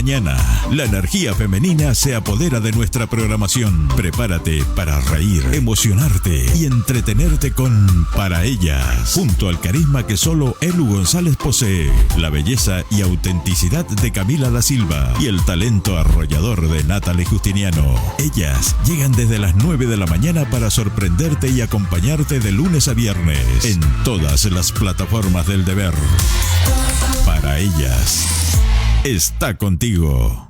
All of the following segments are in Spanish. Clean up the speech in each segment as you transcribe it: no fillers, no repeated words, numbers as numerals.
mañana, la energía femenina se apodera de nuestra programación. Prepárate para reír, emocionarte y entretenerte con Para Ellas, junto al carisma que solo Elu González posee, la belleza y autenticidad de Camila da Silva y el talento arrollador de Natalie Justiniano. Ellas llegan desde las 9 de la mañana para sorprenderte y acompañarte de lunes a viernes en todas las plataformas del deber. Para Ellas está contigo.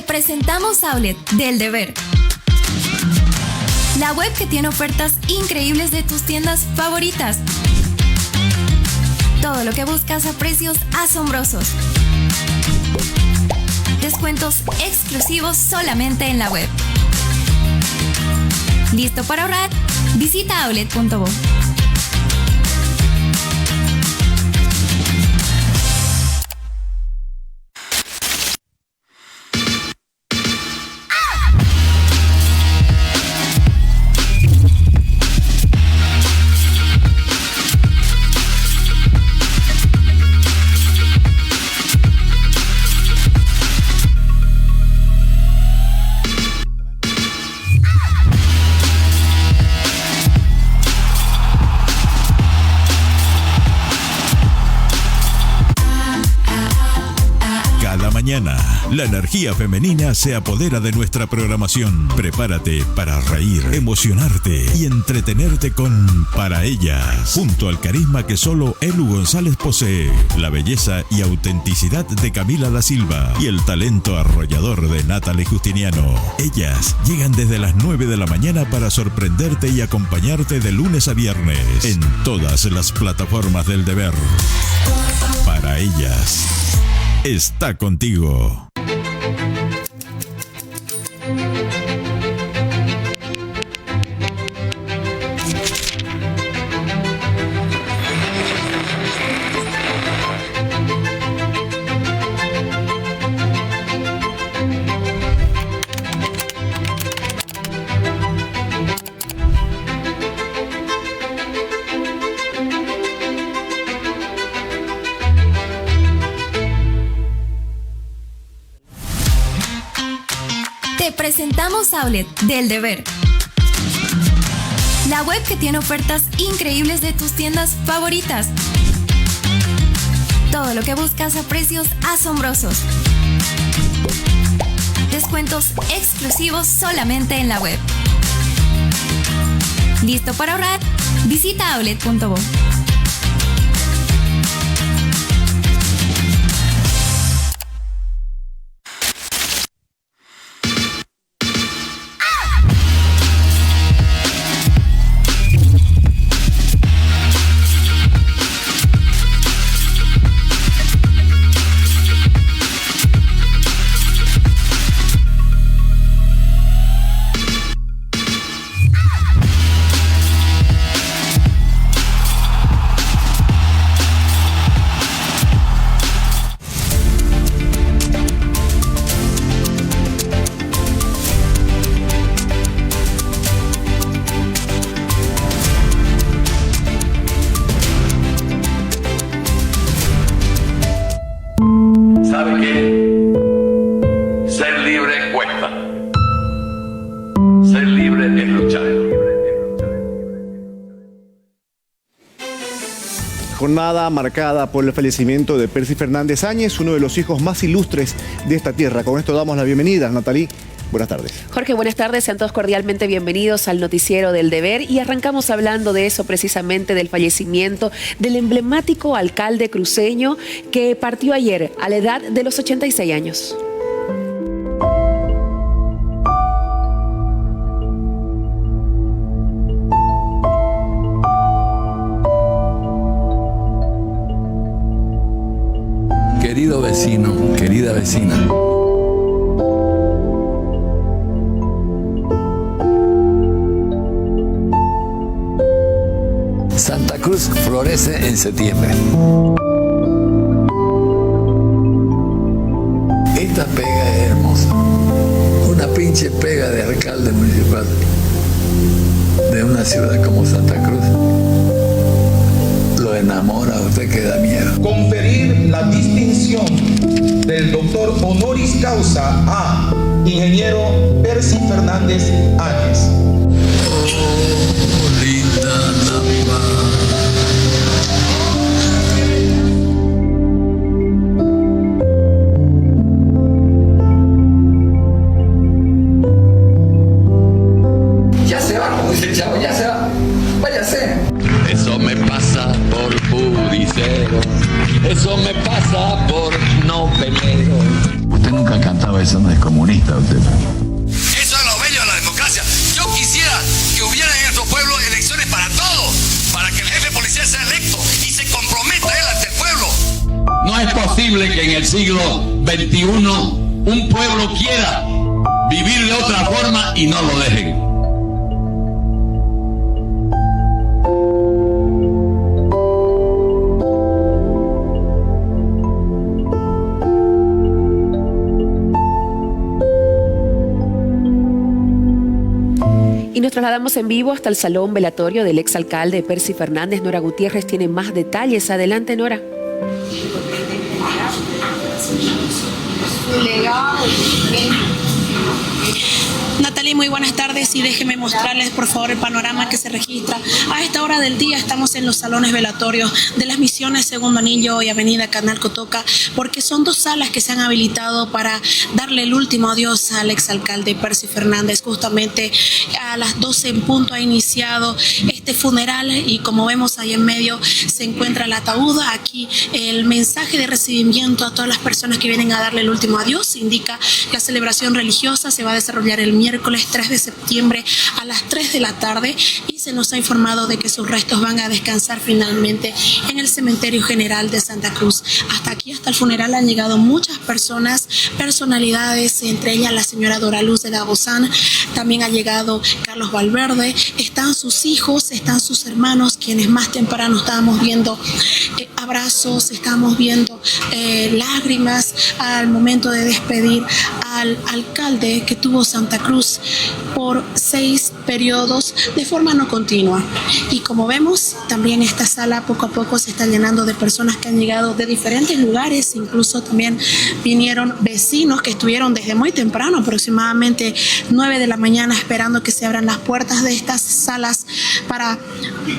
Presentamos Outlet del Deber, la web que tiene ofertas increíbles de tus tiendas favoritas. Todo lo que buscas a precios asombrosos. Descuentos exclusivos solamente en la web. ¿Listo para ahorrar? Visita outlet.bo. La energía femenina se apodera de nuestra programación. Prepárate para reír, emocionarte y entretenerte con Para Ellas, junto al carisma que solo Elu González posee, la belleza y autenticidad de Camila da Silva y el talento arrollador de Natalie Justiniano. Ellas llegan desde las 9 de la mañana para sorprenderte y acompañarte de lunes a viernes en todas las plataformas del deber. Para Ellas está contigo. Presentamos Outlet del Deber, la web que tiene ofertas increíbles de tus tiendas favoritas. Todo lo que buscas a precios asombrosos. Descuentos exclusivos solamente en la web. ¿Listo para ahorrar? Visita outlet.bo. ¿Sabe qué? Ser libre cuesta. Ser libre es luchar. Jornada marcada por el fallecimiento de Percy Fernández Áñez, uno de los hijos más ilustres de esta tierra. Con esto damos la bienvenida, Natalie. Buenas tardes. Jorge, buenas tardes. Sean todos cordialmente bienvenidos al noticiero del Deber y arrancamos hablando de eso precisamente, del fallecimiento del emblemático alcalde cruceño que partió ayer a la edad de los 86 años. Querido vecino, querida vecina. Santa Cruz florece en septiembre. Esta pega es hermosa. Una pinche pega de alcalde municipal de una ciudad como Santa Cruz. Lo enamora a usted que da miedo. Conferir la distinción del doctor honoris causa a ingeniero Percy Fernández Áñez. Oh, linda Napa. Ya se va, como dice el chavo, ya se va. Váyase. Eso me pasa por pudicero. Eso me pasa por no pelero. Usted nunca cantaba eso, no es comunista usted. Eso es lo bello de la democracia. Yo quisiera que hubiera en nuestro pueblo elecciones para todos, para que el jefe policial sea electo y se comprometa él ante el pueblo. No es posible que en el siglo XXI un pueblo quiera vivir de otra forma y no lo dejen. Y nos trasladamos en vivo hasta el salón velatorio del exalcalde Percy Fernández. Nora Gutiérrez tiene más detalles. Adelante, Nora. Natalie, muy buenas tardes y déjenme mostrarles por favor el panorama que se registra. A esta hora del día estamos en los salones velatorios de las Misiones Segundo Anillo y Avenida Canal Cotoca, porque son dos salas que se han habilitado para darle el último adiós al exalcalde Percy Fernández. Justamente a las 12 en punto ha iniciado este funeral y como vemos ahí en medio se encuentra el ataúd. Aquí el mensaje de recibimiento a todas las personas que vienen a darle el último adiós indica la celebración religiosa se va a desarrollar el miércoles 3 de septiembre a las 3 de la tarde y se nos ha informado de que sus restos van a descansar finalmente en el Cementerio General de Santa Cruz. Hasta aquí, hasta el funeral, han llegado muchas personas, personalidades, entre ellas la señora Dora Luz de la Bozán, también ha llegado Carlos Valverde, están sus hijos, están sus hermanos, quienes más temprano estábamos viendo abrazos, estábamos viendo lágrimas al momento de despedir al alcalde que tuvo Santa Cruz por 6 periodos de forma no continua. Y como vemos, también esta sala poco a poco se está llenando de personas que han llegado de diferentes lugares, incluso también vinieron vecinos que estuvieron desde muy temprano, aproximadamente 9 de la mañana, esperando que se abran las puertas de estas salas para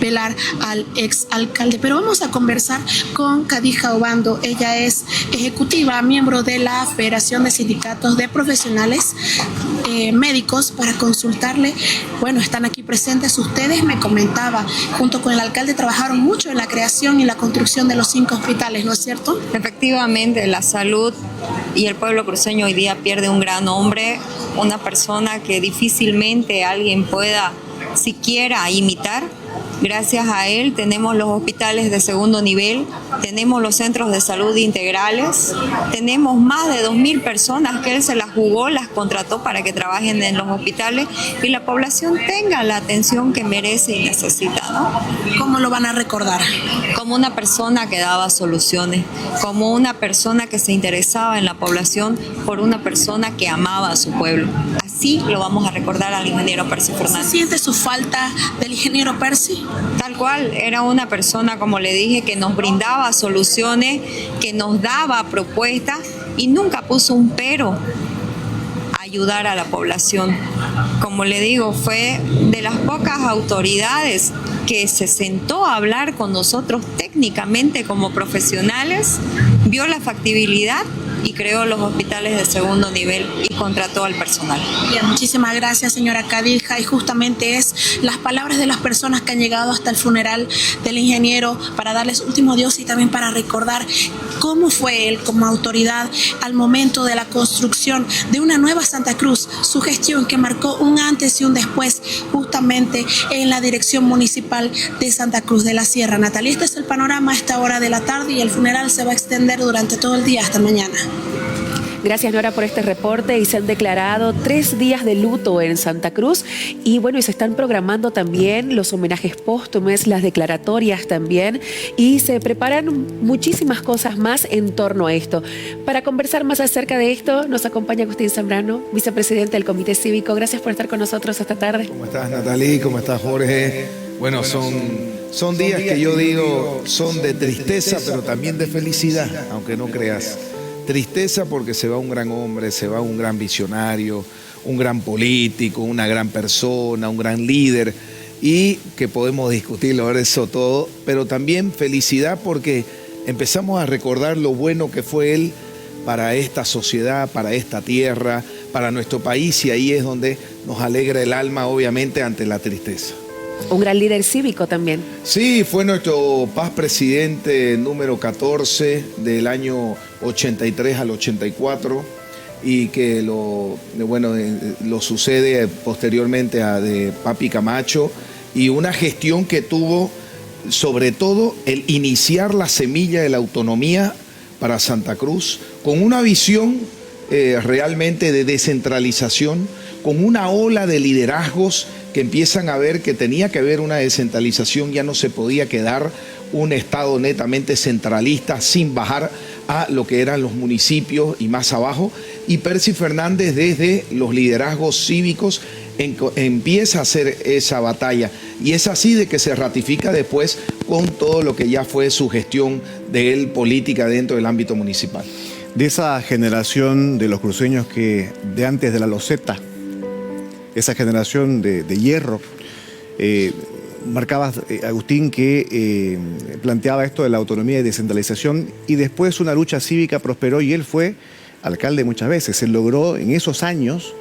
velar al ex alcalde. Pero vamos a conversar con Khadija Obando. Ella es ejecutiva, miembro de la Federación de Sindicatos de Profesionales Médicos, para consultarle. Bueno, están aquí presentes. Ustedes, me comentaba, junto con el alcalde trabajaron mucho en la creación y la construcción de los 5 hospitales, ¿no es cierto? Efectivamente, la salud y el pueblo cruceño hoy día pierde un gran hombre, una persona que difícilmente alguien pueda siquiera imitar. Gracias a él tenemos los hospitales de segundo nivel, tenemos los centros de salud integrales, tenemos más de 2.000 personas que él se las jugó, las contrató para que trabajen en los hospitales y la población tenga la atención que merece y necesita, ¿no? ¿Cómo lo van a recordar? Como una persona que daba soluciones, como una persona que se interesaba en la población, por una persona que amaba a su pueblo. Así lo vamos a recordar al ingeniero Percy Fernández. ¿Se siente su falta del ingeniero Percy? Tal cual, era una persona, como le dije, que nos brindaba soluciones, que nos daba propuestas y nunca puso un pero a ayudar a la población. Como le digo, fue de las pocas autoridades que se sentó a hablar con nosotros técnicamente como profesionales, vio la factibilidad y creó los hospitales de segundo nivel y contrató al personal. Bien, muchísimas gracias, señora Khadija, y justamente es las palabras de las personas que han llegado hasta el funeral del ingeniero para darles último adiós y también para recordar cómo fue él como autoridad al momento de la construcción de una nueva Santa Cruz, su gestión que marcó un antes y un después justamente en la dirección municipal de Santa Cruz de la Sierra. Natalia, este es el panorama a esta hora de la tarde y el funeral se va a extender durante todo el día hasta mañana. Gracias, Nora, por este reporte. Y se han declarado 3 días de luto en Santa Cruz. Y bueno, y se están programando también los homenajes póstumes, las declaratorias también. Y se preparan muchísimas cosas más en torno a esto. Para conversar más acerca de esto, nos acompaña Agustín Zambrano, vicepresidente del Comité Cívico. Gracias por estar con nosotros esta tarde. ¿Cómo estás, Natalie? ¿Cómo estás, Jorge? Bueno, son días que yo digo son de tristeza, pero también de felicidad, aunque no creas. Tristeza porque se va un gran hombre, se va un gran visionario, un gran político, una gran persona, un gran líder, y que podemos discutirlo ahora eso todo, pero también felicidad porque empezamos a recordar lo bueno que fue él para esta sociedad, para esta tierra, para nuestro país, y ahí es donde nos alegra el alma, obviamente, ante la tristeza. Un gran líder cívico también. Sí, fue nuestro paz presidente número 14 del año 83 al 84 y que lo sucede posteriormente a de Papi Camacho, y una gestión que tuvo sobre todo el iniciar la semilla de la autonomía para Santa Cruz con una visión realmente de descentralización, con una ola de liderazgos que empiezan a ver que tenía que haber una descentralización, ya no se podía quedar un Estado netamente centralista sin bajar a lo que eran los municipios y más abajo. Y Percy Fernández, desde los liderazgos cívicos, empieza a hacer esa batalla. Y es así de que se ratifica después con todo lo que ya fue su gestión de él política dentro del ámbito municipal. De esa generación de los cruceños que de antes de la loseta, esa generación de hierro, marcabas, Agustín, que planteaba esto de la autonomía y descentralización, y después una lucha cívica prosperó y él fue alcalde muchas veces. Se logró en esos años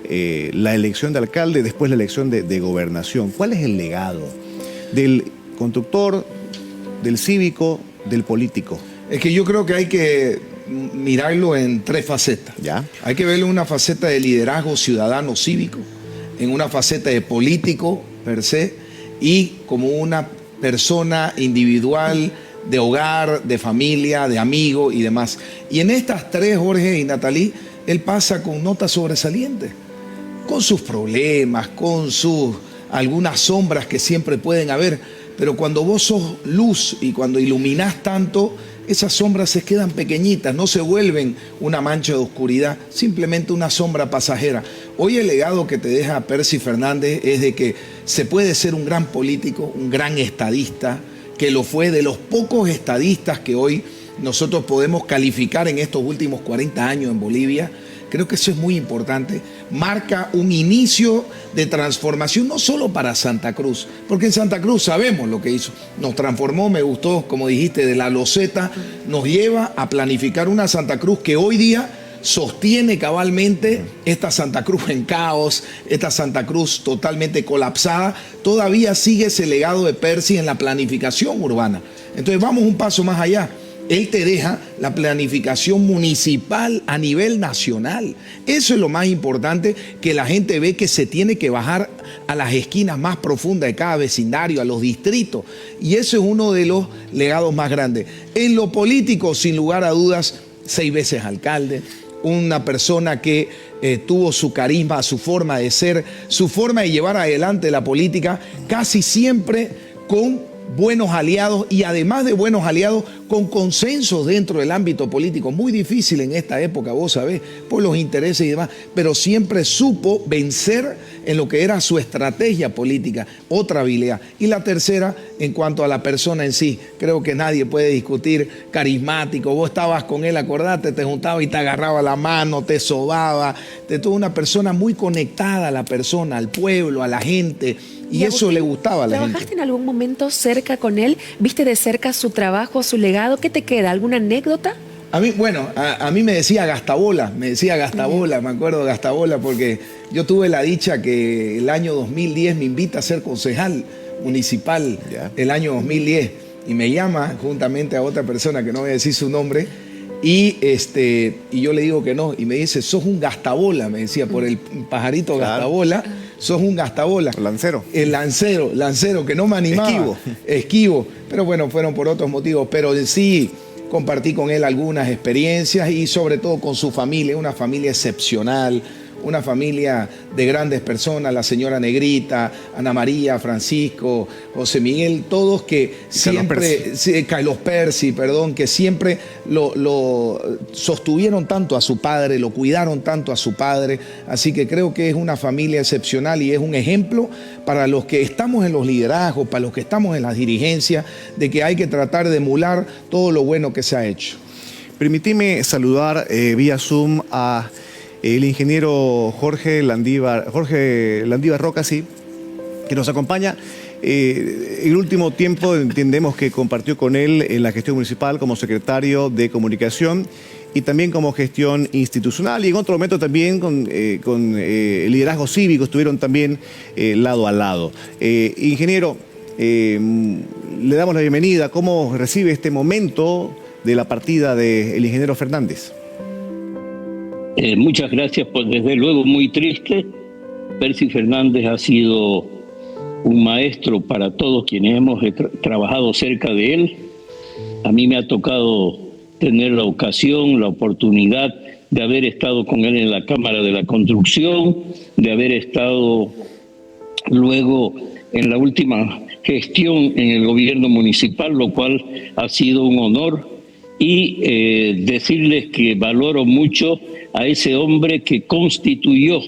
la elección de alcalde, después la elección de gobernación. ¿Cuál es el legado del constructor, del cívico, del político? Es que yo creo que hay que mirarlo en 3 facetas. ¿Ya? Hay que verlo en una faceta de liderazgo ciudadano cívico, en una faceta de político per se, y como una persona individual, de hogar, de familia, de amigo y demás. Y en estas 3, Jorge y Natalie, él pasa con notas sobresalientes, con sus problemas, con sus algunas sombras que siempre pueden haber, pero cuando vos sos luz y cuando iluminás tanto, esas sombras se quedan pequeñitas, no se vuelven una mancha de oscuridad, simplemente una sombra pasajera. Hoy el legado que te deja Percy Fernández es de que se puede ser un gran político, un gran estadista, que lo fue, de los pocos estadistas que hoy nosotros podemos calificar en estos últimos 40 años en Bolivia. Creo que eso es muy importante. Marca un inicio de transformación, no solo para Santa Cruz, porque en Santa Cruz sabemos lo que hizo. Nos transformó, me gustó, como dijiste, de la loseta, nos lleva a planificar una Santa Cruz que hoy día sostiene cabalmente esta Santa Cruz en caos, esta Santa Cruz totalmente colapsada. Todavía sigue ese legado de Percy en la planificación urbana. Entonces vamos un paso más allá. Él te deja la planificación municipal a nivel nacional. Eso es lo más importante, que la gente ve que se tiene que bajar a las esquinas más profundas de cada vecindario, a los distritos. Y eso es uno de los legados más grandes. En lo político, sin lugar a dudas, 6 veces alcalde, una persona que tuvo su carisma, su forma de ser, su forma de llevar adelante la política, casi siempre con buenos aliados, y además de buenos aliados, con consensos dentro del ámbito político. Muy difícil en esta época, vos sabés, por los intereses y demás, pero siempre supo vencer en lo que era su estrategia política, otra habilidad. Y la tercera, en cuanto a la persona en sí, creo que nadie puede discutir, carismático. Vos estabas con él, acordate, te juntaba y te agarraba la mano, te sobaba, de toda una persona muy conectada a la persona, al pueblo, a la gente. Y eso le gustaba a la gente. ¿Trabajaste en algún momento cerca con él? ¿Viste de cerca su trabajo, su legado? ¿Qué te queda? ¿Alguna anécdota? A mí, bueno, a mí me decía Gastabola, me acuerdo de Gastabola, porque yo tuve la dicha que el año 2010 me invita a ser concejal municipal, el año 2010. y me llama juntamente a otra persona que no voy a decir su nombre, y yo le digo que no, y me dice, sos un gastabola, me decía, por el pajarito gastabola, sos un gastabola. Lancero. El lancero, que no me animaba. Esquivo. Pero bueno, fueron por otros motivos, pero sí compartí con él algunas experiencias y sobre todo con su familia, una familia excepcional, una familia de grandes personas, la señora Negrita, Ana María, Francisco, José Miguel, todos que siempre, Carlos Percy, perdón, que siempre lo sostuvieron tanto a su padre, lo cuidaron tanto a su padre, así que creo que es una familia excepcional y es un ejemplo para los que estamos en los liderazgos, para los que estamos en las dirigencias, de que hay que tratar de emular todo lo bueno que se ha hecho. Permitime saludar vía Zoom a el ingeniero Jorge Landívar Roca, sí, que nos acompaña. En el último tiempo entendemos que compartió con él en la gestión municipal como secretario de Comunicación y también como gestión institucional, y en otro momento también con el liderazgo cívico estuvieron también lado a lado. Ingeniero, le damos la bienvenida. ¿Cómo recibe este momento de la partida del ingeniero Fernández? Muchas gracias, pues desde luego muy triste. Percy Fernández ha sido un maestro para todos quienes hemos trabajado cerca de él. A mí me ha tocado tener la ocasión, la oportunidad de haber estado con él en la Cámara de la Construcción, de haber estado luego en la última gestión en el gobierno municipal, lo cual ha sido un honor. Y decirles que valoro mucho a ese hombre que constituyó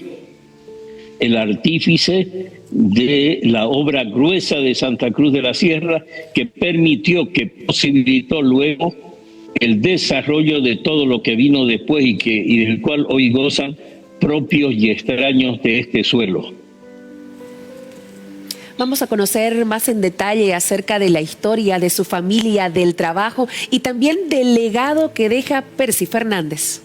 el artífice de la obra gruesa de Santa Cruz de la Sierra, que posibilitó luego el desarrollo de todo lo que vino después y del cual hoy gozan propios y extraños de este suelo. Vamos a conocer más en detalle acerca de la historia de su familia, del trabajo y también del legado que deja Percy Fernández.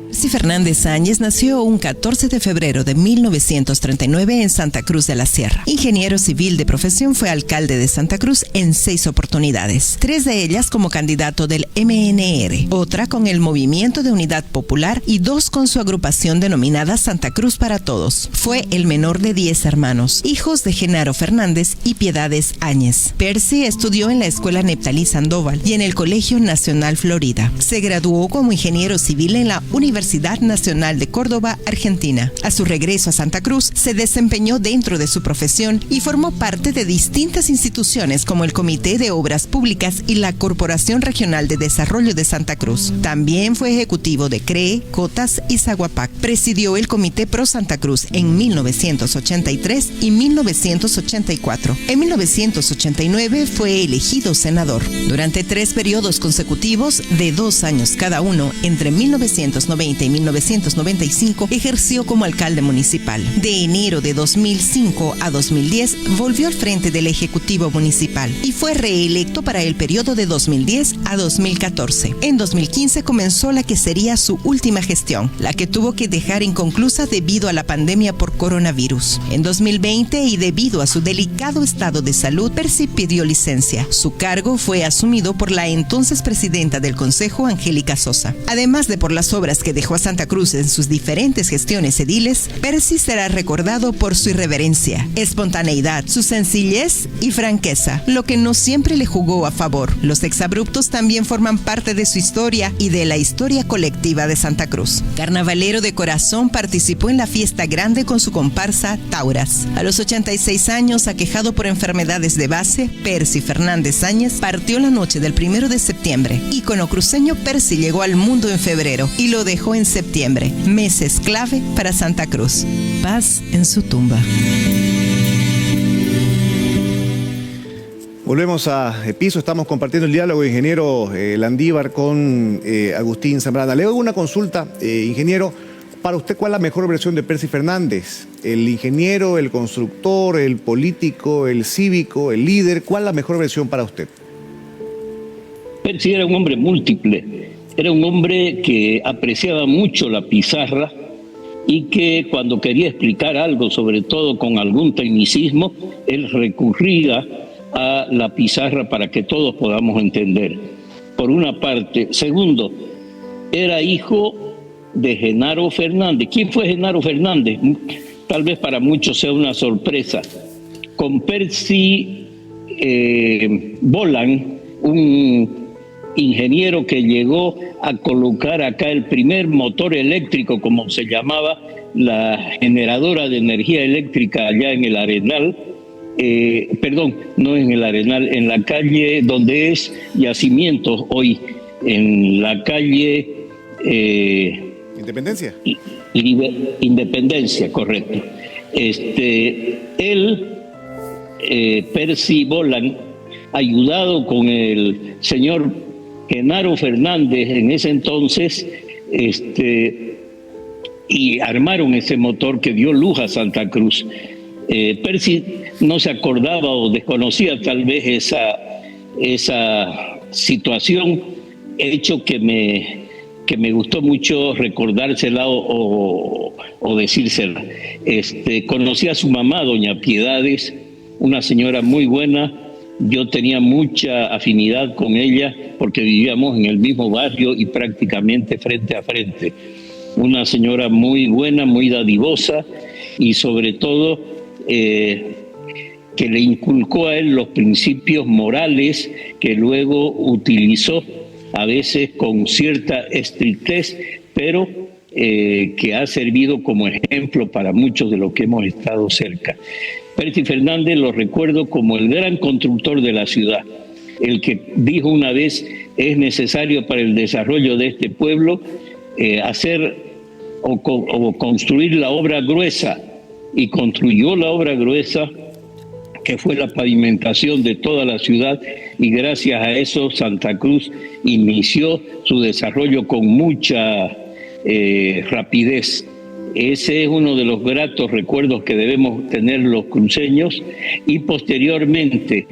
Percy Fernández Áñez nació un 14 de febrero de 1939 en Santa Cruz de la Sierra. Ingeniero civil de profesión, fue alcalde de Santa Cruz en 6 oportunidades, 3 de ellas como candidato del MNR, otra con el Movimiento de Unidad Popular y 2 con su agrupación denominada Santa Cruz para Todos. Fue el menor de 10 hermanos, hijos de Genaro Fernández y Piedades Áñez. Percy estudió en la Escuela Neptalí Sandoval y en el Colegio Nacional Florida. Se graduó como ingeniero civil en la Universidad Nacional de Córdoba, Argentina. A su regreso a Santa Cruz, se desempeñó dentro de su profesión y formó parte de distintas instituciones como el Comité de Obras Públicas y la Corporación Regional de Desarrollo de Santa Cruz. También fue ejecutivo de CREE, Cotas y Zaguapac. Presidió el Comité Pro Santa Cruz en 1983 y 1984. En 1989 fue elegido senador. Durante 3 periodos consecutivos de 2 años cada uno, entre 1990 y 1995, ejerció como alcalde municipal. De enero de 2005 a 2010 volvió al frente del Ejecutivo Municipal y fue reelecto para el periodo de 2010 a 2014. En 2015 comenzó la que sería su última gestión, la que tuvo que dejar inconclusa debido a la pandemia por coronavirus. En 2020, y debido a su delicado estado de salud, Percy pidió licencia. Su cargo fue asumido por la entonces presidenta del Consejo, Angélica Sosa. Además de por las obras que dejó a Santa Cruz en sus diferentes gestiones ediles, Percy será recordado por su irreverencia, espontaneidad, su sencillez y franqueza, lo que no siempre le jugó a favor. Los exabruptos también forman parte de su historia y de la historia colectiva de Santa Cruz. Carnavalero de corazón, participó en la fiesta grande con su comparsa Tauras. A los 86 años, aquejado por enfermedades de base, Percy Fernández Áñez partió la noche del 1 de septiembre. Ícono cruceño, Percy llegó al mundo en febrero y lo dejó en septiembre, meses clave para Santa Cruz. Paz en su tumba. Volvemos a piso, estamos compartiendo el diálogo, ingeniero Landívar, con Agustín Zambrana. Le hago una consulta, ingeniero. Para usted, ¿cuál es la mejor versión de Percy Fernández? ¿El ingeniero, el constructor, el político, el cívico, el líder? ¿Cuál es la mejor versión para usted? Percy era un hombre múltiple. Era un hombre que apreciaba mucho la pizarra y que cuando quería explicar algo, sobre todo con algún tecnicismo, él recurría a la pizarra para que todos podamos entender. Por una parte. Segundo, era hijo de Genaro Fernández. ¿Quién fue Genaro Fernández? Tal vez para muchos sea una sorpresa. Con Percy Bolan, un ingeniero que llegó a colocar acá el primer motor eléctrico, como se llamaba, la generadora de energía eléctrica allá en el Arenal, no en el Arenal, en la calle donde es Yacimientos hoy, en la calle Independencia. Independencia, correcto. Percy Bolan, ayudado con el señor Genaro Fernández en ese entonces, y armaron ese motor que dio luz a Santa Cruz. Percy no se acordaba o desconocía tal vez esa situación, hecho que me gustó mucho recordársela o decírsela. Conocí a su mamá, doña Piedades, una señora muy buena. Yo tenía mucha afinidad con ella porque vivíamos en el mismo barrio y prácticamente frente a frente. Una señora muy buena, muy dadivosa y sobre todo que le inculcó a él los principios morales que luego utilizó a veces con cierta estrictez, pero que ha servido como ejemplo para muchos de los que hemos estado cerca. Percy Fernández lo recuerdo como el gran constructor de la ciudad, el que dijo una vez: es necesario para el desarrollo de este pueblo hacer o construir la obra gruesa, y construyó la obra gruesa, que fue la pavimentación de toda la ciudad, y gracias a eso Santa Cruz inició su desarrollo con mucha rapidez. Ese es uno de los gratos recuerdos que debemos tener los cruceños. Y posteriormente,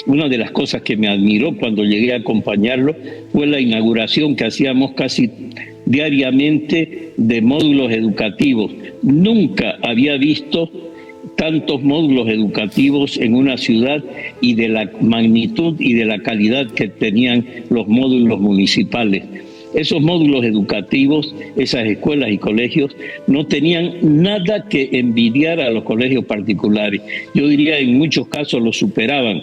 una de las cosas que me admiró cuando llegué a acompañarlo fue la inauguración que hacíamos casi diariamente de módulos educativos. Nunca había visto tantos módulos educativos en una ciudad y de la magnitud y de la calidad que tenían los módulos municipales. Esos módulos educativos, esas escuelas y colegios, no tenían nada que envidiar a los colegios particulares. Yo diría en muchos casos los superaban.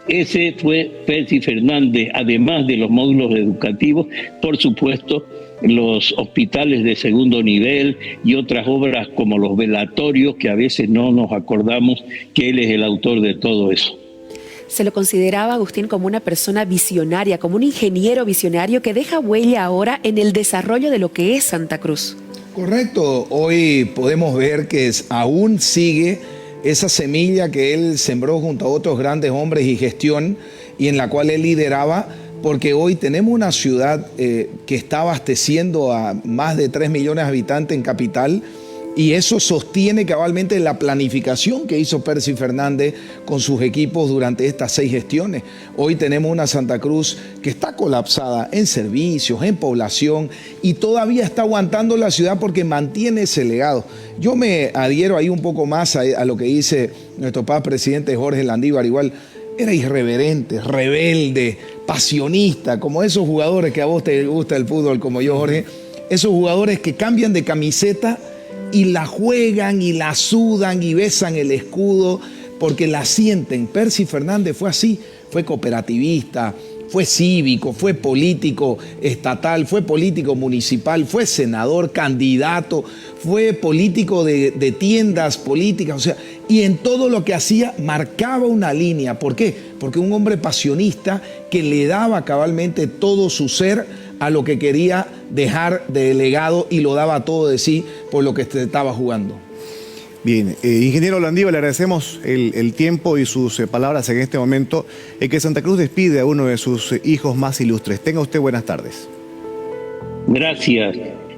Ese fue Percy Fernández, además de los módulos educativos, por supuesto, los hospitales de segundo nivel y otras obras como los velatorios, que a veces no nos acordamos que él es el autor de todo eso. Se lo consideraba, Agustín, como una persona visionaria, como un ingeniero visionario que deja huella ahora en el desarrollo de lo que es Santa Cruz. Correcto. Hoy podemos ver que aún sigue esa semilla que él sembró junto a otros grandes hombres y gestión, y en la cual él lideraba, porque hoy tenemos una ciudad que está abasteciendo a más de 3 millones de habitantes en capital, y eso sostiene cabalmente la planificación que hizo Percy Fernández con sus equipos durante estas 6 gestiones. Hoy tenemos una Santa Cruz que está colapsada en servicios, en población, y todavía está aguantando la ciudad porque mantiene ese legado. Yo me adhiero ahí un poco más a lo que dice nuestro padre presidente Jorge Landívar. Igual era irreverente, rebelde, pasionista, como esos jugadores que a vos te gusta el fútbol, como yo, Jorge. Esos jugadores que cambian de camiseta y la juegan y la sudan y besan el escudo porque la sienten. Percy Fernández fue así, fue cooperativista, fue cívico, fue político estatal, fue político municipal, fue senador, candidato, fue político de tiendas políticas, o sea, y en todo lo que hacía marcaba una línea. ¿Por qué? Porque un hombre pasionista que le daba cabalmente todo su ser a lo que quería dejar de legado, y lo daba todo de sí por lo que estaba jugando. Bien, ingeniero Landívar, le agradecemos el tiempo y sus palabras en este momento en que Santa Cruz despide a uno de sus hijos más ilustres. Tenga usted buenas tardes. Gracias,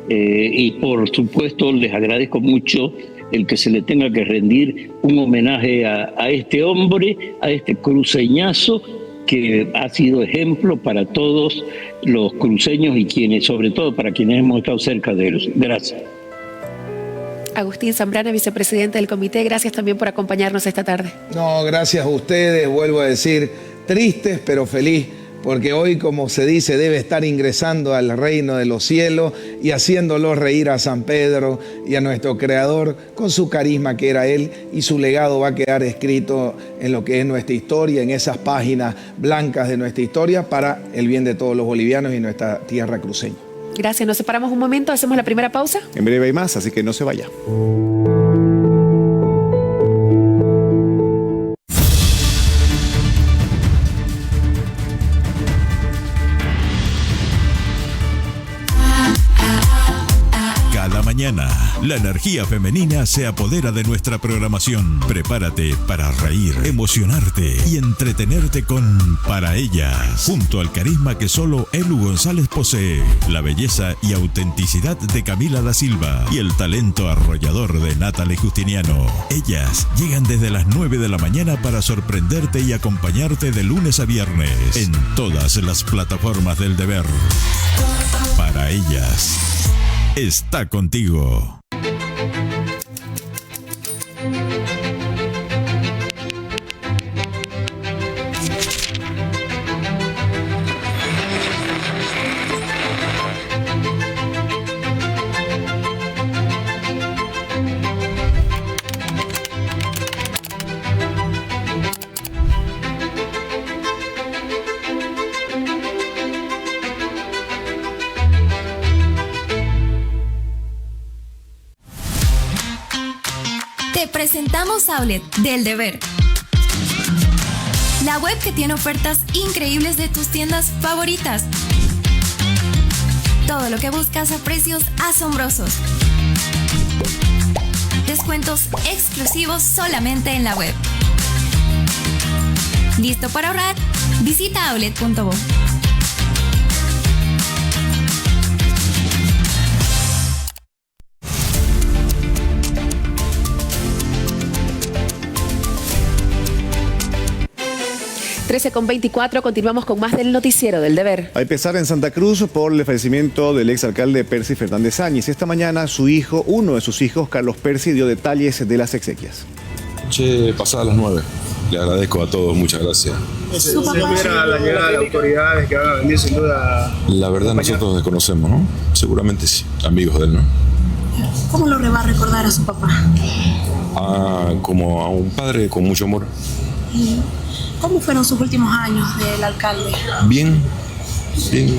y por supuesto les agradezco mucho el que se le tenga que rendir un homenaje a este hombre, a este cruceñazo que ha sido ejemplo para todos los cruceños y quienes, sobre todo para quienes hemos estado cerca de él. Gracias. Agustín Zambrana, vicepresidente del comité, gracias también por acompañarnos esta tarde. No, gracias a ustedes, vuelvo a decir, tristes pero feliz, porque hoy, como se dice, debe estar ingresando al reino de los cielos y haciéndolo reír a San Pedro y a nuestro Creador con su carisma que era Él, y su legado va a quedar escrito en lo que es nuestra historia, en esas páginas blancas de nuestra historia, para el bien de todos los bolivianos y nuestra tierra cruceña. Gracias, nos separamos un momento, hacemos la primera pausa. En breve hay más, así que no se vaya. Cada mañana, la energía femenina se apodera de nuestra programación. Prepárate para reír, emocionarte y entretenerte con Para Ellas, junto al carisma que solo Elu González posee, la belleza y autenticidad de Camila da Silva y el talento arrollador de Natalie Justiniano. Ellas llegan desde las 9 de la mañana para sorprenderte y acompañarte de lunes a viernes en todas las plataformas del deber. Para Ellas está contigo. Presentamos Outlet del Deber, la web que tiene ofertas increíbles de tus tiendas favoritas. Todo lo que buscas a precios asombrosos. Descuentos exclusivos solamente en la web. ¿Listo para ahorrar? Visita outlet.bo. Con 24, continuamos con más del noticiero del Deber. Hay pesar en Santa Cruz por el fallecimiento del exalcalde Percy Fernández Áñez. Esta mañana su hijo, uno de sus hijos, Carlos Percy, dio detalles de las exequias. Pasadas las 9. Le agradezco a todos, muchas gracias. Si hubiera la llegada de las autoridades que van a venir sin duda. La verdad nosotros desconocemos, ¿no? Seguramente sí, amigos de él, ¿no? ¿Cómo lo va a recordar a su papá? Como a un padre con mucho amor. ¿Cómo fueron sus últimos años del alcalde? Bien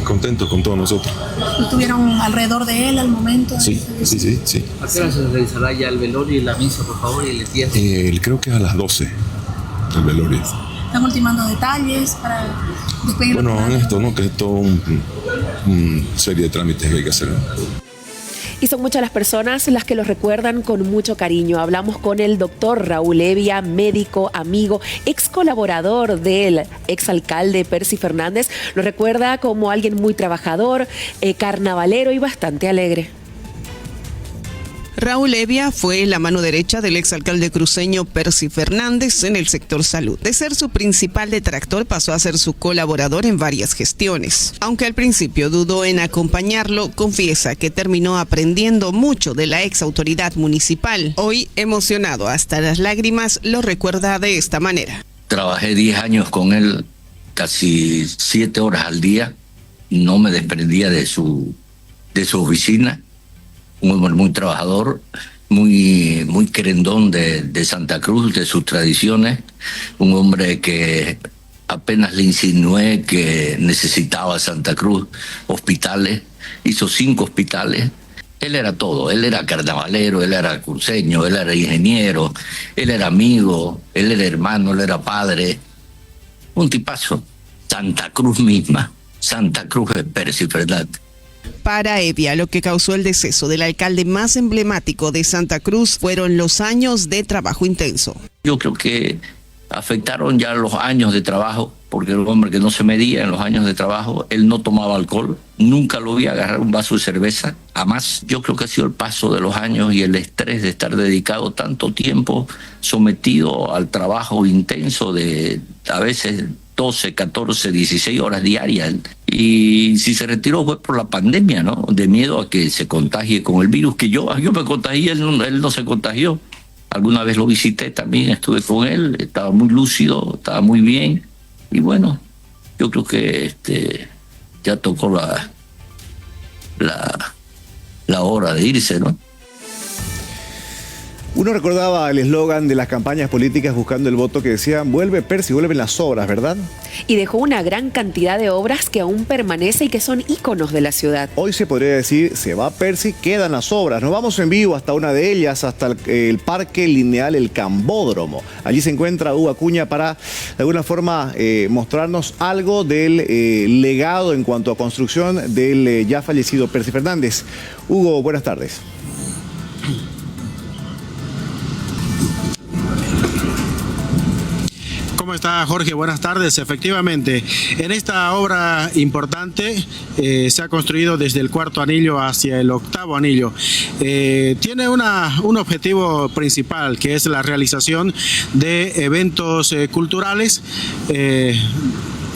contentos con todos nosotros. ¿Estuvieron alrededor de él al momento? Sí. ¿A qué hora se realizará ya el velorio y la misa, por favor, y el entierro? Creo que es a las 12, el velorio. ¿Están ultimando detalles para despedir? Bueno, en esto, ¿no? Que es todo una serie de trámites que hay que hacer. Y son muchas las personas las que los recuerdan con mucho cariño. Hablamos con el doctor Raúl Evia, médico, amigo, ex colaborador del exalcalde Percy Fernández. Lo recuerda como alguien muy trabajador, carnavalero y bastante alegre. Raúl Evia fue la mano derecha del exalcalde cruceño Percy Fernández en el sector salud. De ser su principal detractor, pasó a ser su colaborador en varias gestiones. Aunque al principio dudó en acompañarlo, confiesa que terminó aprendiendo mucho de la ex autoridad municipal. Hoy, emocionado hasta las lágrimas, lo recuerda de esta manera. Trabajé 10 años con él, casi 7 horas al día. No me desprendía de su oficina. Un hombre muy trabajador, muy querendón de Santa Cruz, de sus tradiciones. Un hombre que apenas le insinué que necesitaba Santa Cruz hospitales, hizo 5 hospitales. Él era todo, él era carnavalero, él era cruceño, él era ingeniero, él era amigo, él era hermano, él era padre. Un tipazo. Santa Cruz misma, Santa Cruz de Percy Fernández. Para Evia, lo que causó el deceso del alcalde más emblemático de Santa Cruz fueron los años de trabajo intenso. Yo creo que afectaron ya los años de trabajo, porque era un hombre que no se medía en los años de trabajo. Él no tomaba alcohol, nunca lo vi agarrar un vaso de cerveza, jamás. Yo creo que ha sido el paso de los años y el estrés de estar dedicado tanto tiempo, sometido al trabajo intenso de a veces 12, 14, 16 horas diarias. Y si se retiró fue por la pandemia, ¿no? De miedo a que se contagie con el virus, que yo me contagié, él no se contagió. Alguna vez lo visité también, estuve con él, estaba muy lúcido, estaba muy bien. Y bueno, yo creo que ya tocó la hora de irse, ¿no? Uno recordaba el eslogan de las campañas políticas buscando el voto que decía, vuelve Percy, vuelven las obras, ¿verdad? Y dejó una gran cantidad de obras que aún permanecen y que son íconos de la ciudad. Hoy se podría decir, se va Percy, quedan las obras. Nos vamos en vivo hasta una de ellas, hasta el Parque Lineal, el Cambódromo. Allí se encuentra Hugo Acuña para, de alguna forma, mostrarnos algo del legado en cuanto a construcción del ya fallecido Percy Fernández. Hugo, buenas tardes. ¿Cómo está, Jorge? Buenas tardes. Efectivamente, en esta obra importante se ha construido desde el 4º anillo hacia el 8º anillo. Tiene un objetivo principal, que es la realización de eventos culturales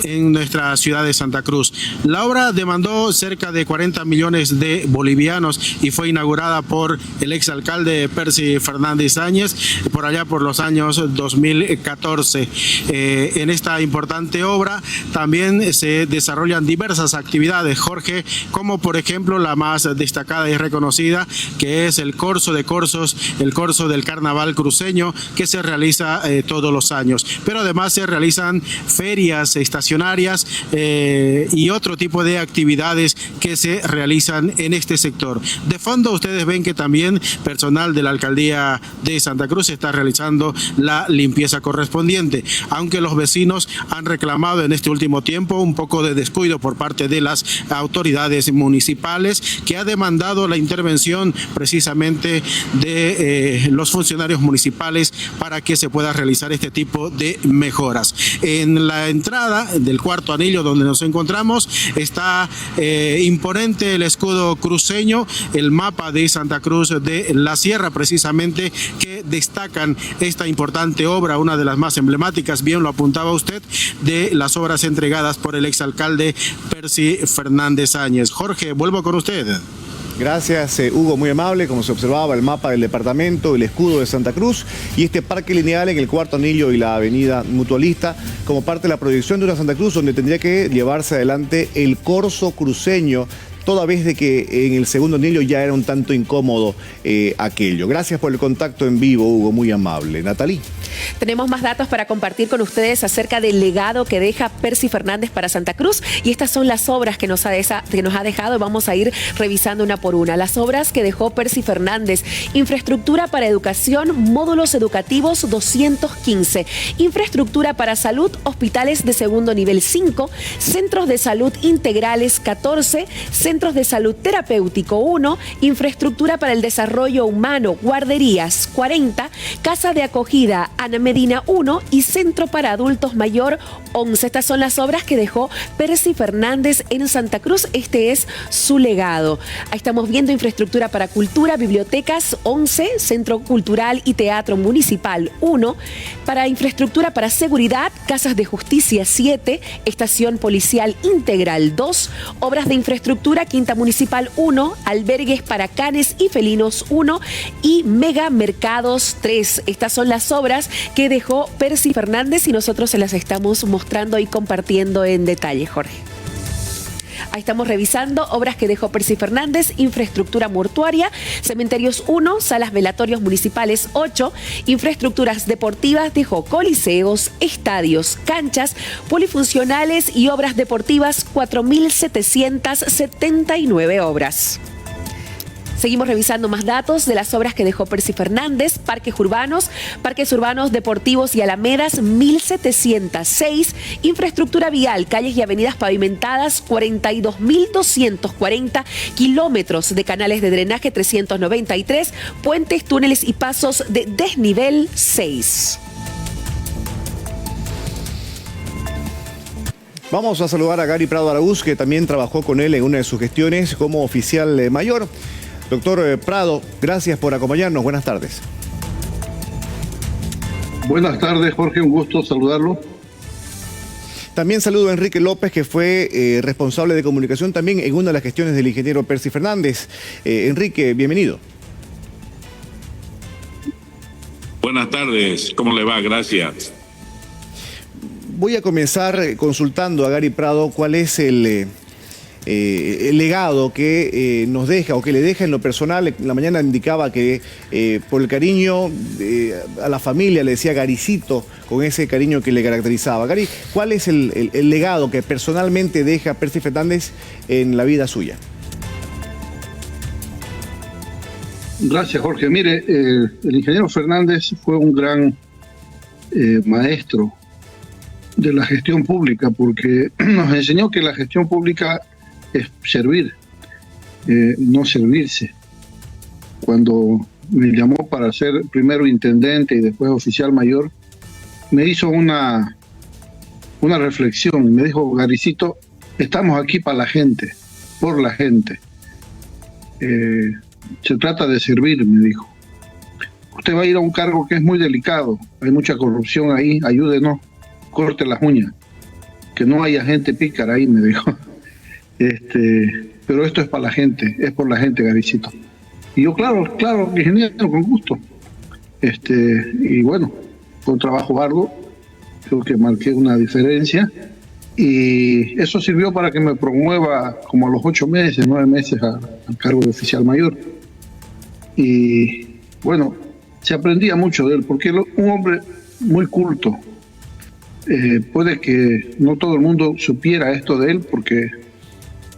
en nuestra ciudad de Santa Cruz. La obra demandó cerca de 40 millones de bolivianos y fue inaugurada por el exalcalde Percy Fernández Áñez por allá por los años 2014. En esta importante obra también se desarrollan diversas actividades, Jorge, como por ejemplo la más destacada y reconocida, que es el Corso de Corsos, el Corso del Carnaval Cruceño, que se realiza todos los años. Pero además se realizan ferias estacionarias y otro tipo de actividades que se realizan en este sector. De fondo ustedes ven que también personal de la alcaldía de Santa Cruz está realizando la limpieza correspondiente, aunque los vecinos han reclamado en este último tiempo un poco de descuido por parte de las autoridades municipales, que ha demandado la intervención precisamente de los funcionarios municipales para que se pueda realizar este tipo de mejoras. En la entrada del 4º anillo donde nos encontramos está imponente el escudo cruceño, el mapa de Santa Cruz de la Sierra precisamente, que destacan esta importante obra, una de las más emblemáticas, bien lo apuntaba usted, de las obras entregadas por el exalcalde Percy Fernández Áñez. Jorge, vuelvo con usted. Gracias, Hugo, muy amable. Como se observaba, el mapa del departamento, el escudo de Santa Cruz y este parque lineal en el 4º anillo y la avenida Mutualista como parte de la proyección de una Santa Cruz donde tendría que llevarse adelante el corso cruceño, toda vez de que en el 2º anillo ya era un tanto incómodo aquello. Gracias por el contacto en vivo, Hugo, muy amable. Natalie. Tenemos más datos para compartir con ustedes acerca del legado que deja Percy Fernández para Santa Cruz, y estas son las obras que nos ha dejado y vamos a ir revisando una por una. Las obras que dejó Percy Fernández: infraestructura para educación, módulos educativos 215, infraestructura para salud, hospitales de 2º nivel 5, centros de salud integrales 14, centros de salud terapéutico 1, infraestructura para el desarrollo humano, guarderías 40, casa de acogida Ana Medina 1 y centro para adultos mayor 11. Estas son las obras que dejó Percy Fernández en Santa Cruz. Este es su legado. Ahí estamos viendo infraestructura para cultura, bibliotecas 11, centro cultural y teatro municipal 1, para infraestructura para seguridad, casas de justicia 7, estación policial integral 2, obras de infraestructura Quinta Municipal 1, albergues para canes y felinos 1 y megamercados 3. Estas son las obras que dejó Percy Fernández y nosotros se las estamos mostrando y compartiendo en detalle, Jorge. Ahí estamos revisando obras que dejó Percy Fernández: infraestructura mortuaria, cementerios 1, salas velatorios municipales 8, infraestructuras deportivas dejó coliseos, estadios, canchas, polifuncionales y obras deportivas 4.779 obras. Seguimos revisando más datos de las obras que dejó Percy Fernández: parques urbanos deportivos y alamedas 1.706, infraestructura vial, calles y avenidas pavimentadas 42.240, kilómetros de canales de drenaje 393, puentes, túneles y pasos de desnivel 6. Vamos a saludar a Gary Prado Araúz, que también trabajó con él en una de sus gestiones como oficial mayor. Doctor Prado, gracias por acompañarnos. Buenas tardes. Buenas tardes, Jorge. Un gusto saludarlo. También saludo a Enrique López, que fue responsable de comunicación también en una de las gestiones del ingeniero Percy Fernández. Enrique, bienvenido. Buenas tardes, ¿cómo le va? Gracias. Voy a comenzar consultando a Gary Prado cuál es el legado que nos deja o que le deja en lo personal. En la mañana indicaba que por el cariño a la familia le decía Garicito, con ese cariño que le caracterizaba. Gary, ¿cuál es el legado que personalmente deja Percy Fernández en la vida suya? Gracias, Jorge. Mire, el ingeniero Fernández fue un gran maestro de la gestión pública, porque nos enseñó que la gestión pública es servir, no servirse. Cuando me llamó para ser primero intendente y después oficial mayor, me hizo una reflexión. Me dijo: Garicito, estamos aquí para la gente, por la gente. Se trata de servir, me dijo. Usted va a ir a un cargo que es muy delicado, hay mucha corrupción ahí, ayúdenos, corte las uñas, que no haya gente pícara ahí, me dijo. Pero esto es para la gente, es por la gente, Garicito. Y yo, claro, ingeniero, con gusto. Y bueno, fue un trabajo arduo, creo que marqué una diferencia, y eso sirvió para que me promueva como a los 8 meses, 9 meses al cargo de oficial mayor. Y bueno, se aprendía mucho de él, porque un hombre muy culto. Puede que no todo el mundo supiera esto de él, porque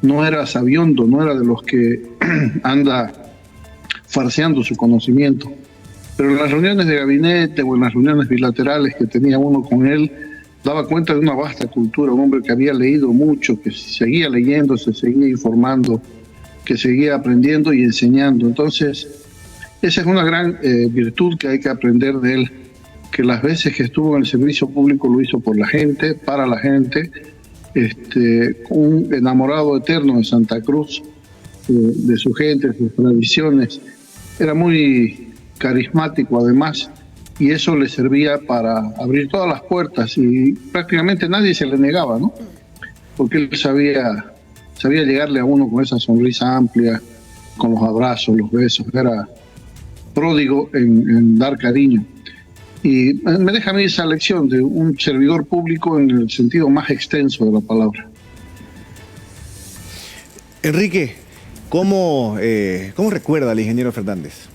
no era sabiondo, no era de los que anda farseando su conocimiento. Pero en las reuniones de gabinete o en las reuniones bilaterales que tenía uno con él, daba cuenta de una vasta cultura, un hombre que había leído mucho, que seguía leyendo, se seguía informando, que seguía aprendiendo y enseñando. Entonces, esa es una gran virtud que hay que aprender de él, que las veces que estuvo en el servicio público lo hizo por la gente, para la gente, un enamorado eterno de Santa Cruz, de su gente, de sus tradiciones. Era muy carismático además, y eso le servía para abrir todas las puertas, y prácticamente nadie se le negaba, ¿no? Porque él sabía llegarle a uno con esa sonrisa amplia, con los abrazos, los besos. Era pródigo en dar cariño. Y me deja a mí esa lección de un servidor público en el sentido más extenso de la palabra. Enrique, ¿cómo recuerda al ingeniero Fernández?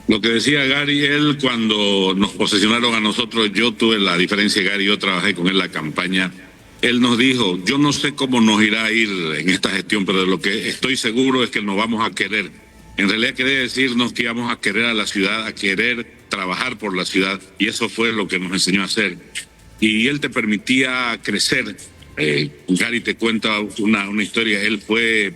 Lo que decía Gary, él cuando nos posesionaron a nosotros, yo tuve la diferencia de Gary, yo trabajé con él la campaña. Él nos dijo: yo no sé cómo nos irá a ir en esta gestión, pero de lo que estoy seguro es que nos vamos a querer. En realidad quería decirnos que íbamos a querer a la ciudad, a querer trabajar por la ciudad, y eso fue lo que nos enseñó a hacer. Y él te permitía crecer. Gary te cuenta una historia. Él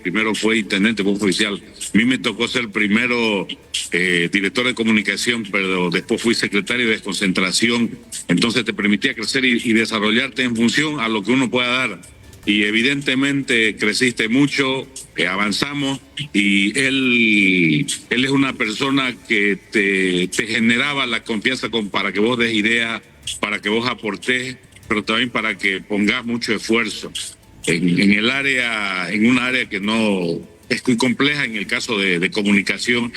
primero fue intendente, fue oficial. A mí me tocó ser primero director de comunicación, pero después fui secretario de desconcentración. Entonces te permitía crecer y desarrollarte en función a lo que uno pueda dar. Y evidentemente creciste mucho, avanzamos, y él es una persona que te generaba la confianza para que vos des ideas, para que vos aportes, pero también para que pongas mucho esfuerzo en una área que no es muy compleja. En el caso de comunicación,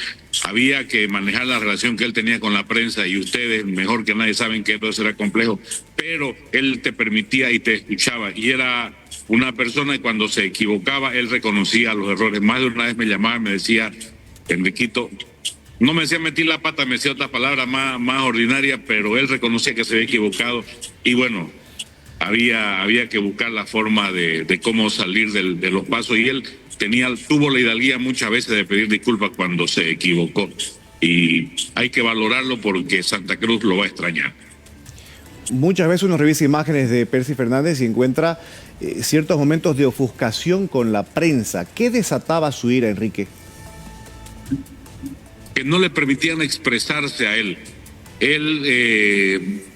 había que manejar la relación que él tenía con la prensa, y ustedes mejor que nadie saben que todo eso era complejo, pero él te permitía y te escuchaba, y era una persona que cuando se equivocaba, él reconocía los errores. Más de una vez me llamaba y me decía: Enriquito, no me decía meter la pata, me decía otras palabras más ordinarias, pero él reconocía que se había equivocado, y bueno, había que buscar la forma de cómo salir de los pasos, y él tuvo la hidalguía muchas veces de pedir disculpas cuando se equivocó, y hay que valorarlo porque Santa Cruz lo va a extrañar. Muchas veces uno revisa imágenes de Percy Fernández y encuentra ciertos momentos de ofuscación con la prensa. ¿Qué desataba su ira, Enrique? Que no le permitían expresarse a él.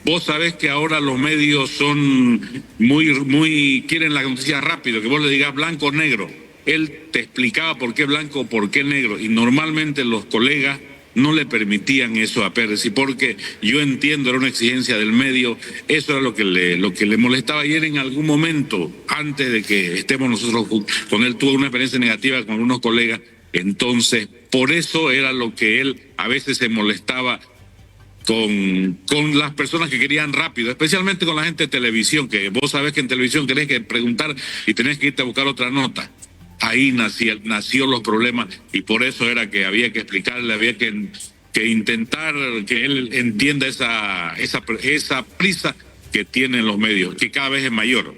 Vos sabés que ahora los medios son muy quieren la noticia rápido, que vos le digas blanco o negro. Él te explicaba por qué blanco o por qué negro, y normalmente los colegas no le permitían eso a Percy, porque yo entiendo, era una exigencia del medio, eso era lo que le molestaba. Y él en algún momento, antes de que estemos nosotros con él, tuvo una experiencia negativa con algunos colegas, entonces por eso era lo que él a veces se molestaba con las personas que querían rápido, especialmente con la gente de televisión, que vos sabés que en televisión tenés que preguntar y tenés que irte a buscar otra nota. Ahí nació los problemas, y por eso era que había que explicarle, había que intentar que él entienda esa prisa que tienen los medios, que cada vez es mayor.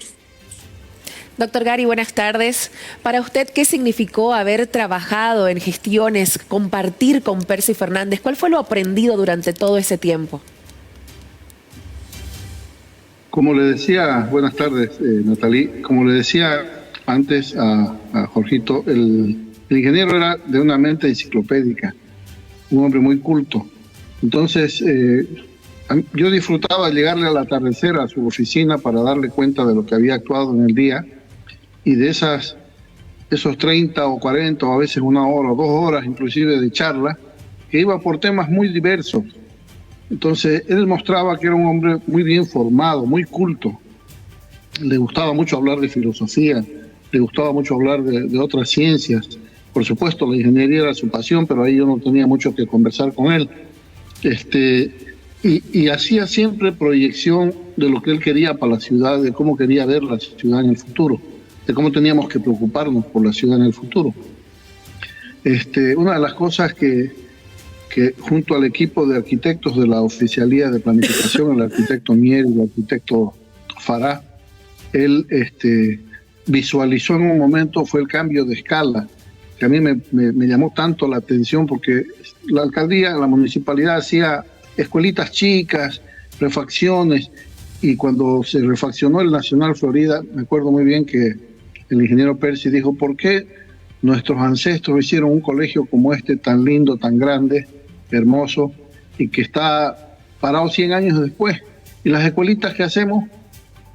Doctor Gary, buenas tardes. Para usted, ¿qué significó haber trabajado en gestiones, compartir con Percy Fernández? ¿Cuál fue lo aprendido durante todo ese tiempo? Como le decía, buenas tardes, Natalí, como le decía antes a Jorgito, el ingeniero era de una mente enciclopédica, un hombre muy culto. Entonces, yo disfrutaba llegarle al atardecer a su oficina para darle cuenta de lo que había actuado en el día, y de esos 30 o 40 o a veces 1 hora o 2 horas inclusive de charla, que iba por temas muy diversos. Entonces, él mostraba que era un hombre muy bien formado, muy culto. Le gustaba mucho hablar de filosofía, le gustaba mucho hablar de otras ciencias. Por supuesto, la ingeniería era su pasión, pero ahí yo no tenía mucho que conversar con él. Y hacía siempre proyección de lo que él quería para la ciudad, de cómo quería ver la ciudad en el futuro, de cómo teníamos que preocuparnos por la ciudad en el futuro. Una de las cosas que junto al equipo de arquitectos de la Oficialía de Planificación, el arquitecto Mier y el arquitecto Fará, él visualizó en un momento fue el cambio de escala, que a mí me llamó tanto la atención, porque la alcaldía, la municipalidad hacía escuelitas chicas, refacciones, y cuando se refaccionó el Nacional Florida, me acuerdo muy bien que el ingeniero Percy dijo: ¿por qué nuestros ancestros hicieron un colegio como este, tan lindo, tan grande, hermoso, y que está parado 100 años después? Y las escuelitas que hacemos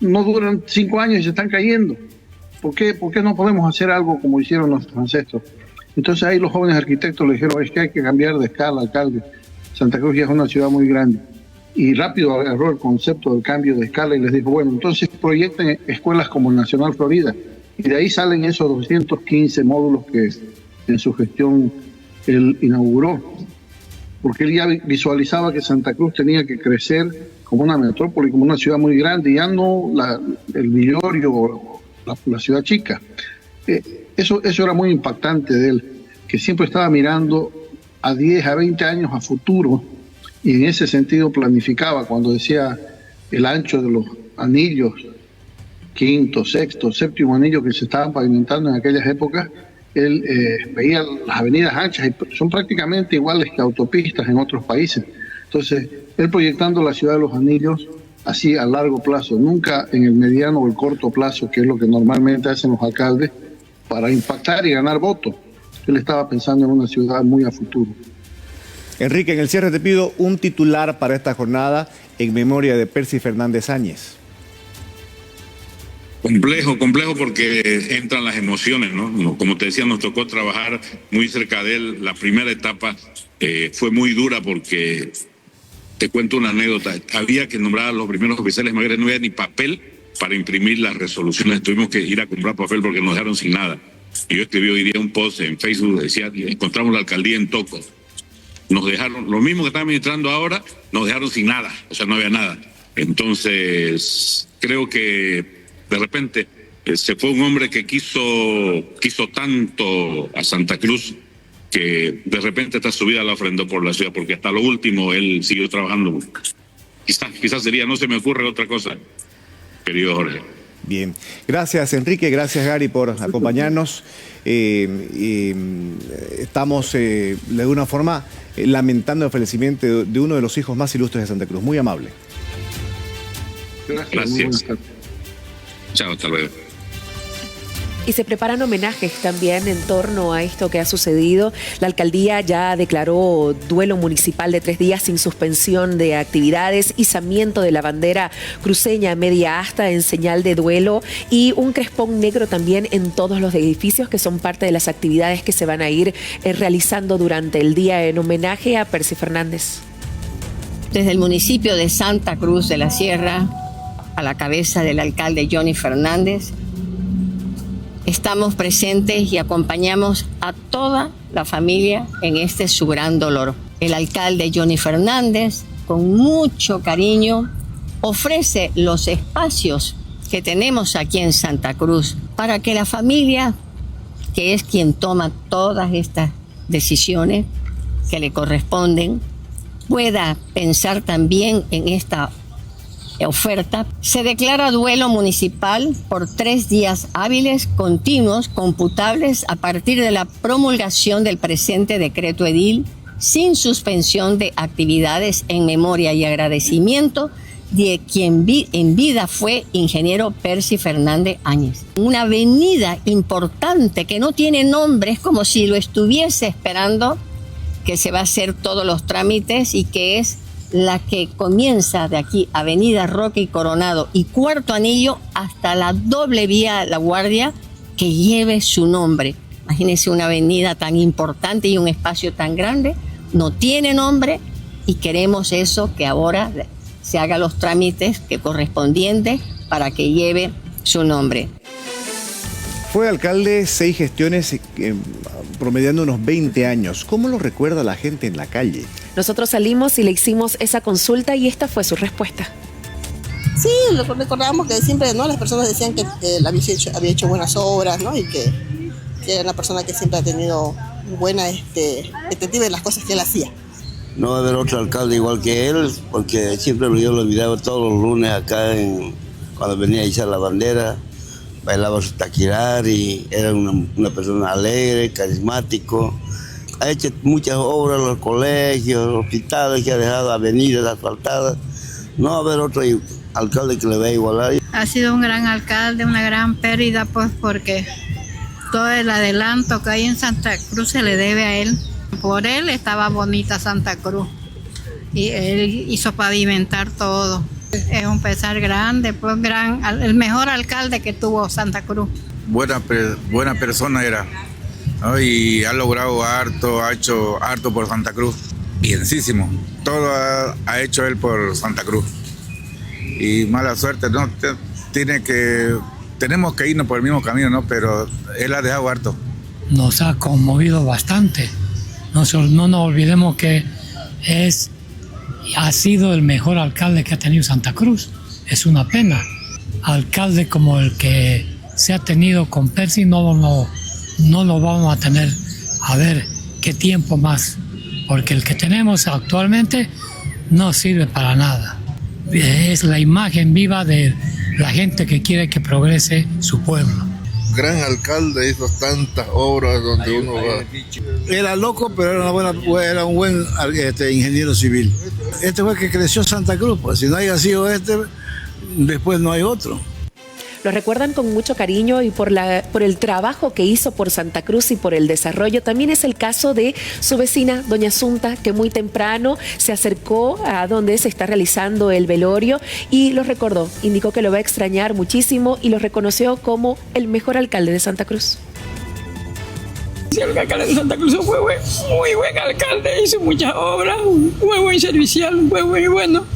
no duran 5 años y se están cayendo. ¿Por qué no podemos hacer algo como hicieron nuestros ancestros? Entonces ahí los jóvenes arquitectos le dijeron: es que hay que cambiar de escala, alcalde. Santa Cruz ya es una ciudad muy grande. Y rápido agarró el concepto del cambio de escala y les dijo: bueno, entonces proyecten escuelas como el Nacional Florida. Y de ahí salen esos 215 módulos que en su gestión él inauguró. Porque él ya visualizaba que Santa Cruz tenía que crecer como una metrópoli, como una ciudad muy grande, ya no el Villorio o la ciudad chica. Eso era muy impactante de él, que siempre estaba mirando a 10, a 20 años a futuro, y en ese sentido planificaba. Cuando decía el ancho de los anillos, 5º, 6º, 7º anillo que se estaban pavimentando en aquellas épocas, él veía las avenidas anchas y son prácticamente iguales que autopistas en otros países. Entonces, él proyectando la ciudad de los anillos así a largo plazo, nunca en el mediano o el corto plazo, que es lo que normalmente hacen los alcaldes para impactar y ganar votos. Él estaba pensando en una ciudad muy a futuro. Enrique, en el cierre te pido un titular para esta jornada en memoria de Percy Fernández Áñez. Complejo porque entran las emociones, ¿no? Como te decía, nos tocó trabajar muy cerca de él. La primera etapa fue muy dura porque, te cuento una anécdota, había que nombrar a los primeros oficiales mayores, no había ni papel para imprimir las resoluciones, tuvimos que ir a comprar papel porque nos dejaron sin nada. Y yo escribí hoy día un post en Facebook, decía: encontramos la alcaldía en Toco. Nos dejaron, lo mismo que están administrando ahora, nos dejaron sin nada, o sea, no había nada. Entonces, creo que de repente se fue un hombre que quiso tanto a Santa Cruz, que de repente esta su vida la ofrendó por la ciudad, porque hasta lo último él siguió trabajando. Quizás sería, no se me ocurre otra cosa, querido Jorge. Bien, gracias Enrique, gracias Gary por acompañarnos. Estamos de alguna forma lamentando el fallecimiento de uno de los hijos más ilustres de Santa Cruz. Muy amable. Gracias. Chao, hasta luego. Y se preparan homenajes también en torno a esto que ha sucedido. La alcaldía ya declaró duelo municipal de 3 días sin suspensión de actividades, izamiento de la bandera cruceña media asta en señal de duelo y un crespón negro también en todos los edificios, que son parte de las actividades que se van a ir realizando durante el día en homenaje a Percy Fernández. Desde el municipio de Santa Cruz de la Sierra, a la cabeza del alcalde Johnny Fernández, estamos presentes y acompañamos a toda la familia en este su gran dolor. El alcalde Johnny Fernández, con mucho cariño, ofrece los espacios que tenemos aquí en Santa Cruz para que la familia, que es quien toma todas estas decisiones que le corresponden, pueda pensar también en esta oferta. Se declara duelo municipal por 3 días hábiles continuos computables a partir de la promulgación del presente decreto edil, sin suspensión de actividades, en memoria y agradecimiento de quien en vida fue ingeniero Percy Fernández Áñez. Una avenida importante que no tiene nombre, es como si lo estuviese esperando, que se va a hacer todos los trámites y que es la que comienza de aquí, Avenida Roque y Coronado y Cuarto Anillo, hasta la doble vía La Guardia, que lleve su nombre. Imagínense una avenida tan importante y un espacio tan grande, no tiene nombre y queremos eso, que ahora se hagan los trámites que correspondientes para que lleve su nombre. Fue alcalde 6 gestiones, promediando unos 20 años. ¿Cómo lo recuerda la gente en la calle? Nosotros salimos y le hicimos esa consulta y esta fue su respuesta. Sí, recordamos que siempre, ¿no?, las personas decían que él había hecho buenas obras, ¿no?, y que era una persona que siempre ha tenido buena expectativa de las cosas que él hacía. No va a haber otro alcalde igual que él, porque siempre yo lo miraba todos los lunes acá cuando venía a izar la bandera, bailaba su taquirar y era una persona alegre, carismático. Ha hecho muchas obras, los colegios, los hospitales, que ha dejado avenidas asfaltadas. No va a haber otro alcalde que le vea igualar. Ha sido un gran alcalde, una gran pérdida, pues porque todo el adelanto que hay en Santa Cruz se le debe a él. Por él estaba bonita Santa Cruz y él hizo pavimentar todo. Es un pesar grande, pues el mejor alcalde que tuvo Santa Cruz. Buena persona era, ¿no? Y ha logrado harto, ha hecho harto por Santa Cruz. Bienísimo. Todo ha hecho él por Santa Cruz. Y mala suerte, ¿no? Tenemos que irnos por el mismo camino, ¿no? Pero él ha dejado harto. Nos ha conmovido bastante. No nos olvidemos que ha sido el mejor alcalde que ha tenido Santa Cruz. Es una pena. Alcalde como el que se ha tenido con Percy no lo vamos a tener, a ver qué tiempo más, porque el que tenemos actualmente no sirve para nada. Es la imagen viva de la gente que quiere que progrese su pueblo. Gran alcalde, hizo tantas obras donde uno va. Era loco, pero era un buen ingeniero civil. Este fue el que creció Santa Cruz, pues si no haya sido después no hay otro. Lo recuerdan con mucho cariño y por el trabajo que hizo por Santa Cruz y por el desarrollo. También es el caso de su vecina, doña Asunta, que muy temprano se acercó a donde se está realizando el velorio y lo recordó. Indicó que lo va a extrañar muchísimo y lo reconoció como el mejor alcalde de Santa Cruz. Sí, el alcalde de Santa Cruz fue muy buen alcalde, hizo muchas obras, muy buen servicial, fue muy bueno.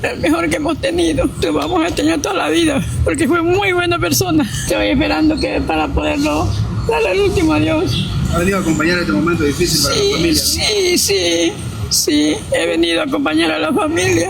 El mejor que hemos tenido, lo vamos a tener toda la vida, porque fue muy buena persona. Estoy esperando que para poderlo darle el último adiós. ¿Ha venido a acompañar este momento difícil para la familia? Sí, he venido a acompañar a la familia.